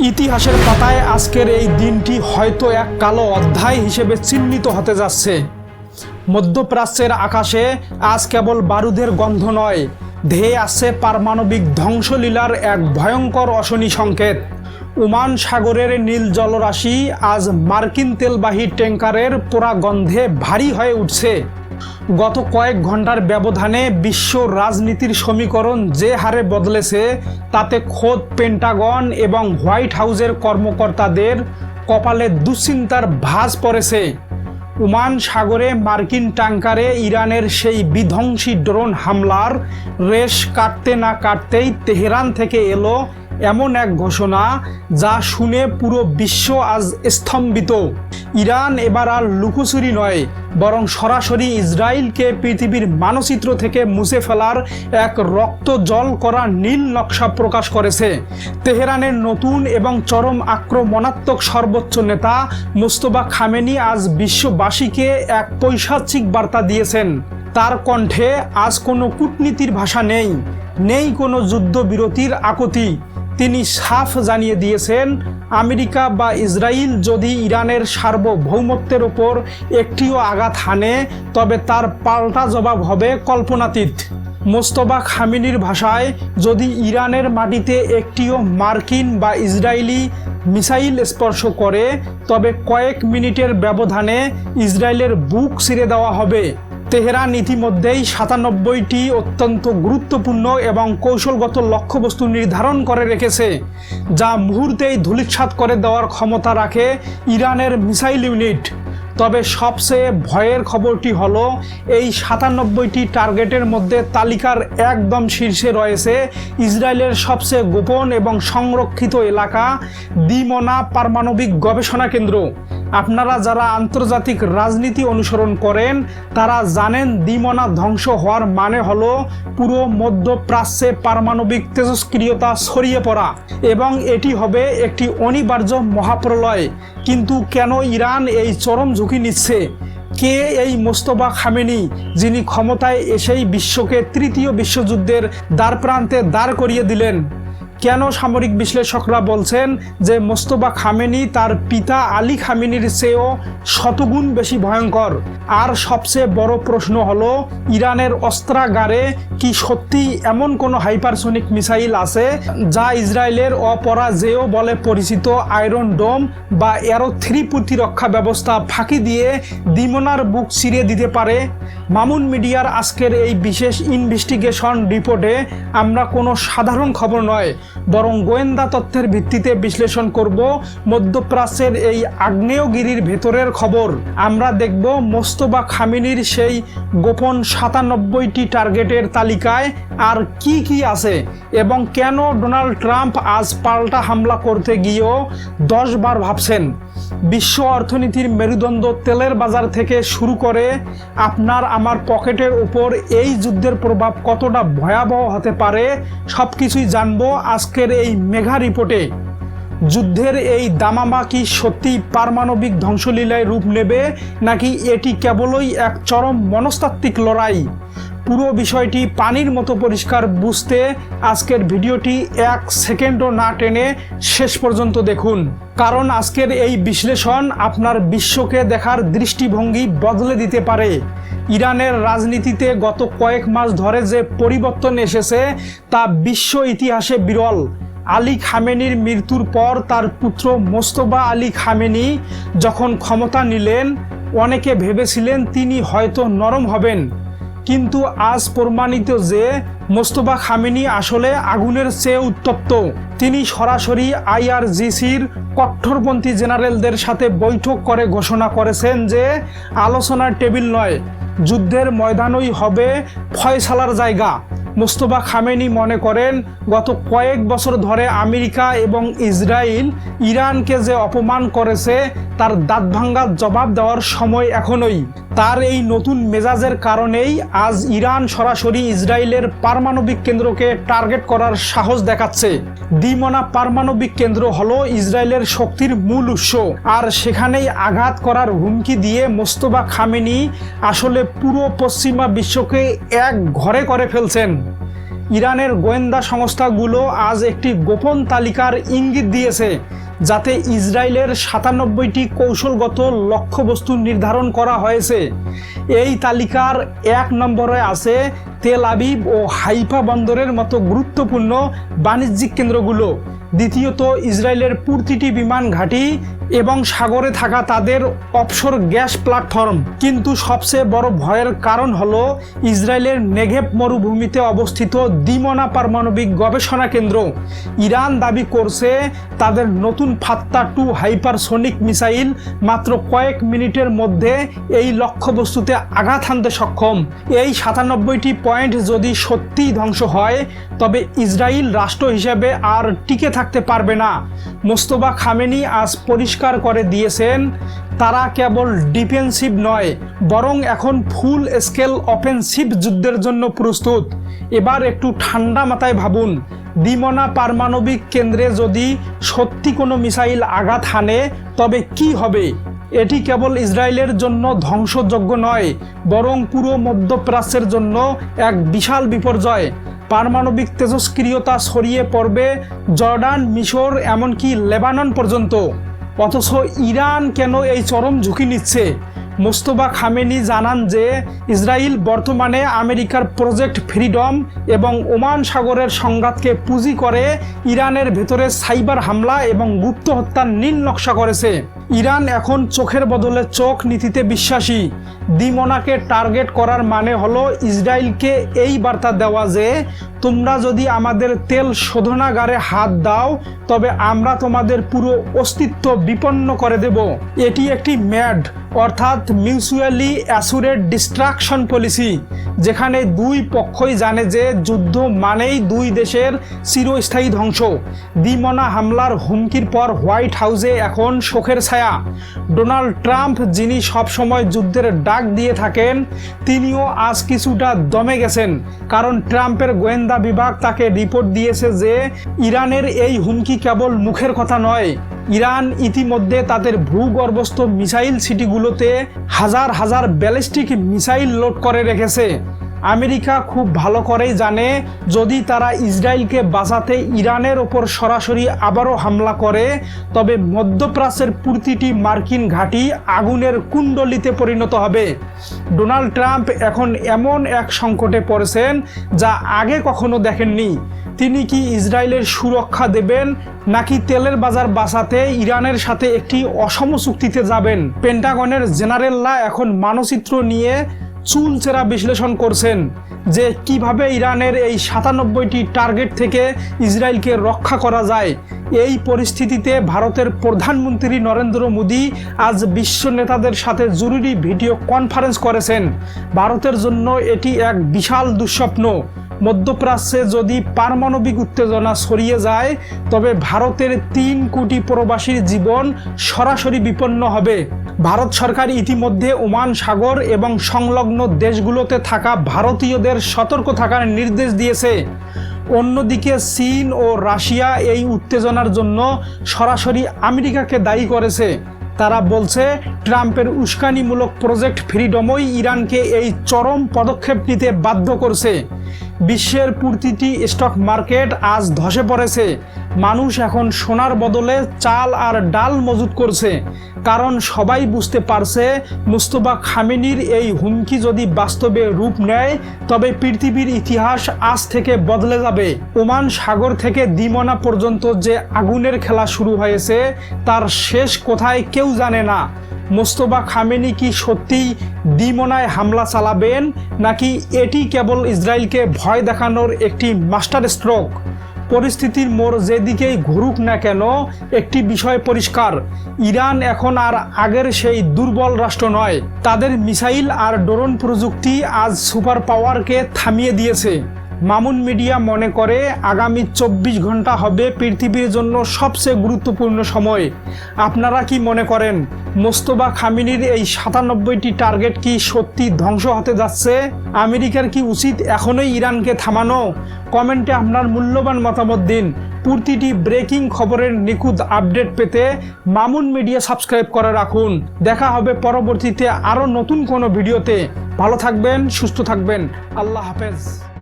ইতিহাসের পাতায় আজকের এই দিনটি হয়তো এক কালো অধ্যায় হিসেবে চিহ্নিত হতে যাচ্ছে। মধ্যপ্রাচ্যের আকাশে আজ কেবল বারুদের গন্ধ নয়, ধেয়ে আসছে পারমাণবিক ধ্বংসলীলার এক ভয়ঙ্কর অশনি সংকেত। ওমান সাগরের নীল জলরাশি আজ মার্কিন তেলবাহী ট্যাঙ্কারের পোড়া গন্ধে ভারী হয়ে উঠছে। গত কয়েক ঘন্টার ব্যবধানে বিশ্ব রাজনীতির সমীকরণ যে হারে বদলেছে, তাতে খোদ পেন্টাগন এবং হোয়াইট হাউসের কর্মকর্তাদের কপালে দুশ্চিন্তার ভাঁজ পড়েছে। ওমান সাগরে মার্কিন ট্যাঙ্কারে ইরানের সেই বিধ্বংসী ড্রোন হামলার রেশ কাটতে না কাটতেই তেহরান থেকে এলো এমন এক ঘোষণা, যা শুনে পুরো বিশ্ব আজ স্তম্ভিত। ইরান এবার আর লুকোচুরি নয়, বরং সরাসরি ইসরায়েলকে পৃথিবীর মানচিত্র থেকে মুছে ফেলার এক রক্ত জল করা নীল নকশা প্রকাশ করেছে। তেহরানের নতুন এবং চরম আক্রমণাত্মক সর্বোচ্চ নেতা মোস্তফা খামেনি আজ বিশ্ববাসীকে এক পৈশাচিক বার্তা দিয়েছেন। তার কণ্ঠে আজ কোনো কূটনীতির ভাষা নেই কোনো যুদ্ধবিরতির আকুতি। তিনি সাফ জানিয়ে দিয়েছেন, আমেরিকা বা ইসরায়েল যদি ইরানের সার্বভৌমত্বের ওপর একটিও আঘাত হানে, তবে তার পাল্টা জবাব হবে কল্পনাতীত। মোস্তফা খামেনির ভাষায়, যদি ইরানের মাটিতে একটিও মার্কিন বা ইসরায়েলি মিসাইল স্পর্শ করে, তবে কয়েক মিনিটের ব্যবধানে ইসরায়েলের বুক ছিঁড়ে দেওয়া হবে। তেহরান ইতিমধ্যেই 97টি অত্যন্ত গুরুত্বপূর্ণ এবং কৌশলগত লক্ষ্যবস্তু নির্ধারণ করে রেখেছে, যা মুহূর্তেই ধূলিসাৎ করে দেওয়ার ক্ষমতা রাখে ইরানের মিসাইল ইউনিট। তবে সবচেয়ে ভয়ের খবরটি হলো, এই 97টি টার্গেটের মধ্যে তালিকার একদম শীর্ষে রয়েছে ইসরায়েলের সবচেয়ে গোপন এবং সংরক্ষিত এলাকা দিমনা পারমাণবিক গবেষণা কেন্দ্র। আপনারা যারা আন্তর্জাতিক রাজনীতি অনুসরণ করেন, তারা জানেন দিমনা ধ্বংস হওয়ার মানে হলো পুরো মধ্যপ্রাচ্যে পারমাণবিক তেজস্ক্রিয়তা ছড়িয়ে পড়া, এবং এটি হবে একটি অনিবার্য মহাপ্রলয়। কিন্তু কেন ইরান এই চরম ঝুঁকি নিচ্ছে? কে এই মোস্তফা খামেনি, যিনি ক্ষমতায় এসেই বিশ্বকে তৃতীয় বিশ্বযুদ্ধের দ্বারপ্রান্তে দাঁড় করিয়ে দিলেন? কেন সামরিক বিশ্লেষকরা বলছেন যে মোস্তফা খামেনি তার পিতা আলী খামেনির চেয়েও শতগুণ বেশি ভয়ঙ্কর? আর সবচেয়ে বড় প্রশ্ন হলো, ইরানের অস্ত্রাগারে কি সত্যি এমন কোনো হাইপারসোনিক মিসাইল আছে, যা ইসরায়েলের অপরাজেয় বলে পরিচিত আয়রন ডোম বা অ্যারো 3 প্রতিরক্ষা ব্যবস্থা ফাঁকি দিয়ে দিমনার বুক ছিঁড়ে দিতে পারে? মামুন মিডিয়ার আজকের এই বিশেষ ইনভেস্টিগেশন রিপোর্টে আমরা কোনো সাধারণ খবর নয়, বরং গোয়েন্দা তথ্যের ভিত্তিতে বিশ্লেষণ করব মধ্যপ্রাচ্যের এই আগ্নেয়গিরির ভেতরের খবর। আমরা দেখব মোস্তফা খামেনির সেই গোপন 97টি টার্গেটের তালিকায় আর কি আছে, এবং কেন ডোনাল্ড ট্রাম্প আজ পাল্টা হামলা করতে গিয়েও 10 বার ভাবছেন। বিশ্ব অর্থনীতির মেরুদণ্ড তেলের বাজার থেকে শুরু করে আপনার আমার পকেটের উপর এই যুদ্ধের প্রভাব কতটা ভয়াবহ হতে পারে, সবকিছুই জানবো আজকের এই মেগা রিপোর্টে। যুদ্ধের এই দামামা কি সত্যি পারমাণবিক ধ্বংসলীলায় রূপ নেবে, নাকি এটি কেবলই এক চরম মনস্তাত্ত্বিক লড়াই? পুরো বিষয়টি পানির মতো পরিষ্কার বুঝতে আজকের ভিডিওটি 1 সেকেন্ডও না টেনে শেষ পর্যন্ত দেখুন, কারণ আজকের এই বিশ্লেষণ আপনার বিশ্বকে দেখার দৃষ্টিভঙ্গি বদলে দিতে পারে। ইরানের রাজনীতিতে গত কয়েক মাস ধরে যে পরিবর্তন এসেছে, তা বিশ্ব ইতিহাসে বিরল। আলী খামেনির মৃত্যুর পর তার পুত্র মোস্তফা আলী খামেনি যখন ক্ষমতা নিলেন, অনেকে ভেবেছিলেন তিনি হয়তো নরম হবেন, কিন্তু আজ প্রমাণিত যে মোস্তফা খামেনি আসলে আগুনের চেয়ে উত্তপ্ত। তিনি সরাসরি IRGCর কট্টরপন্থী জেনারেলদের সাথে বৈঠক করে ঘোষণা করেছেন যে আলোচনার টেবিল নয়, যুদ্ধের ময়দানই হবে ফয়সালার জায়গা। মোস্তফা খামেনি মনে করেন, গত কয়েক বছর ধরে আমেরিকা এবং ইসরায়েল ইরানকে যে অপমান করেছে, তার দাঁতভাঙ্গার জবাব দেওয়ার সময় এখনই। তার এই নতুন মেজাজের কারণেই আজ ইরান সরাসরি ইসরায়েলের পারমাণবিক কেন্দ্রকে টার্গেট করার সাহস দেখাচ্ছে। দিমনা পারমাণবিক কেন্দ্র হলো ইসরায়েলের শক্তির মূল উৎস, আর সেখানেই আঘাত করার হুমকি দিয়ে মোস্তফা খামেনি আসলে পুরো পশ্চিমা বিশ্বকে এক ঘরে করে ফেলছেন। ইরানের গোয়েন্দা সংস্থাগুলো আজ একটি গোপন তালিকার ইঙ্গিত দিয়েছে, যাতে ইসরায়েলের 97টি কৌশলগত লক্ষ্যবস্তু নির্ধারণ করা হয়েছে। এই তালিকার 1 নম্বরে আছে তেল আবিব ও হাইফা বন্দরের মতো গুরুত্বপূর্ণ বাণিজ্যিক কেন্দ্রগুলো। দ্বিতীয়ত, ইসরায়েলের প্রতিটি বিমান ঘাঁটি এবং সাগরে থাকা তাদের অফশোর গ্যাস প্ল্যাটফর্ম। কিন্তু সবচেয়ে বড় ভয়ের কারণ হলো ইসরায়েলের নেগেভ মরুভূমিতে অবস্থিত দিমনা পারমাণবিক গবেষণা কেন্দ্র। ইরান দাবি করছে তাদের নতুন ফাত্তা-2 হাইপারসোনিক মিসাইল মাত্র কয়েক মিনিটের মধ্যে এই লক্ষ্যবস্তুতে আঘাত হানতে সক্ষম। এই 97টি পয়েন্ট যদি সত্যিই ধ্বংস হয়, তবে ইসরায়েল রাষ্ট্র হিসেবে আর টিকে থাকতে পারবে না। মোস্তফা খামেনি আজ পরিষ্কার করে দিয়েছেন, তারা কেবল ডিফেন্সিভ নয়, বরং এখন ফুল স্কেল অফেন্সিভ যুদ্ধের জন্য প্রস্তুত। এবার একটু ঠান্ডা মাথায় ভাবুন, দিমনা পারমাণবিক কেন্দ্রে যদি সত্যি কোনো মিসাইল আঘাত হানে, তবে কি হবে? এটি কেবল ইসরায়েলের জন্য ধ্বংসযজ্ঞ নয়, বরং পুরো মধ্যপ্রাচ্যের জন্য এক বিশাল বিপর্যয়। পারমাণবিক তেজস্ক্রিয়তা ছড়িয়ে পড়বে জর্ডান, মিশর, এমনকি লেবানন পর্যন্ত। অথচ ইরান কেন এই চরম ঝুঁকি নিচ্ছে? মোস্তফা খামেনি জানান যে ইসরায়েল বর্তমানে আমেরিকার প্রজেক্ট ফ্রিডম এবং ওমান সাগরের সংঘাতকে পুঁজি করে ইরানের ভেতরে সাইবার হামলা এবং গুপ্ত হত্যার নীল নকশা করেছে। ইরান এখন চোখের বদলে চোখ নীতিতে বিশ্বাসী। দিমনাকে টার্গেট করার মানে হলো ইসরায়েলকে এই বার্তা দেওয়া যে তোমরা যদি আমাদের তেল শোধনাগারে হাত দাও, তবে আমরা তোমাদের পুরো অস্তিত্ব বিপন্ন করে দেব। এটি একটি ম্যাড অর্থাৎ মিউচুয়ালি অ্যাসুরেড ডিস্ট্রাকশন পলিসি, যেখানে দুই পক্ষই জানে যে যুদ্ধ মানেই দুই দেশের চিরস্থায়ী ধ্বংস। দিমনা হামলার হুমকির পর হোয়াইট হাউসে এখন শোকের ছায়া। ডোনাল্ড ট্রাম্প, যিনি সবসময় যুদ্ধের ডাক দিয়ে থাকেন, তিনিও আজ কিছুটা দমে গেছেন, কারণ ট্রাম্পের গোয়েন্দা বিভাগ তাকে রিপোর্ট দিয়েছে যে ইরানের এই হুমকি কেবল মুখের কথা নয়। ইরান ইতিমধ্যে তাদের ভূগর্ভস্থ মিসাইল সিটিগুলোতে হাজার হাজার ব্যালিস্টিক মিসাইল লোড করে রেখেছে। আমেরিকা খুব ভালো করেই জানে, যদি তারা ইসরায়েলকে বাঁচাতে ইরানের ওপর সরাসরি আবারও হামলা করে, তবে মধ্যপ্রাচ্যের প্রতিটি মার্কিন ঘাঁটি আগুনের কুণ্ডলিতে পরিণত হবে। ডোনাল্ড ট্রাম্প এখন এমন এক সংকটে পড়েছেন যা আগে কখনো দেখেননি। তিনি কি ইসরায়েলের সুরক্ষা দেবেন, নাকি তেলের বাজার বাঁচাতে ইরানের সাথে একটি অসম চুক্তিতে যাবেন? পেন্টাগনের জেনারেলরা এখন মানচিত্র নিয়ে চুলচেরা বিশ্লেষণ করছেন যে কিভাবে ইরানের এই 97টি টার্গেট থেকে ইসরায়েলকে রক্ষা করা যায়। এই পরিস্থিতিতে ভারতের প্রধানমন্ত্রী নরেন্দ্র মোদী আজ বিশ্ব নেতাদের সাথে জরুরি ভিডিও কনফারেন্স করেছেন। ভারতের জন্য এটি এক বিশাল দুঃস্বপ্ন। মধ্যপ্রাচ্যে যদি পারমাণবিক উত্তেজনা ছড়িয়ে যায়, তবে ভারতের 3 কোটি প্রবাসীর জীবন সরাসরি বিপন্ন হবে। ভারত সরকার ইতিমধ্যে ওমান সাগর এবং সংলগ্ন দেশগুলোতে থাকা ভারতীয়দের সতর্ক থাকার নির্দেশ দিয়েছে। অন্যদিকে চীন ও রাশিয়া এই উত্তেজনার জন্য সরাসরি আমেরিকাকে দায়ী করেছে। তারা বলছে ট্রাম্পের উস্কানিমূলক প্রজেক্ট ফ্রিডমই ইরানকে এই চরম পদক্ষেপ নিতে বাধ্য করছে। বিশ্বের প্রতিটি স্টক মার্কেট আজ ধসে পড়েছে। মানুষ এখন সোনার বদলে চাল আর ডাল মজুত করছে, কারণ সবাই বুঝতে পারছে মোস্তফা খামেনির এই হুমকি যদি বাস্তবে রূপ নেয়, তবে পৃথিবীর ইতিহাস আজ থেকে বদলে যাবে। ওমান সাগর থেকে দিমনা পর্যন্ত যে আগুনের খেলা শুরু হয়েছে, তার শেষ কোথায় কেউ জানে না। মোস্তফা খামেনি কি সত্যিই দিমনায় হামলা চালাবেন, নাকি এটি কেবল ইসরায়েলকে ভয় দেখানোর একটি মাস্টার স্ট্রোক? পরিস্থিতির মোড় যেদিকেই ঘুরুক না কেন, একটি বিষয় পরিষ্কার, ইরান এখন আর আগের সেই দুর্বল রাষ্ট্র নয়। তাদের মিসাইল আর ড্রোন প্রযুক্তি আজ সুপার পাওয়ারকে থামিয়ে দিয়েছে। মামুন মিডিয়া মনে করে আগামী 24 ঘন্টা হবে পৃথিবীর জন্য সবচেয়ে গুরুত্বপূর্ণ সময়। আপনারা কি মনে করেন, মোস্তফা খামেনির এই 97টি টার্গেট কি সত্যি ধ্বংস হতে যাচ্ছে? আমেরিকার কি উচিত এখনই ইরানকে থামানো? কমেন্টে আপনার মূল্যবান মতামত দিন। প্রতিটি ব্রেকিং খবরের নিখুঁত আপডেট পেতে মামুন মিডিয়া সাবস্ক্রাইব করে রাখুন। দেখা হবে পরবর্তীতে আরও নতুন কোনো ভিডিওতে। ভালো থাকবেন, সুস্থ থাকবেন। আল্লাহ হাফেজ।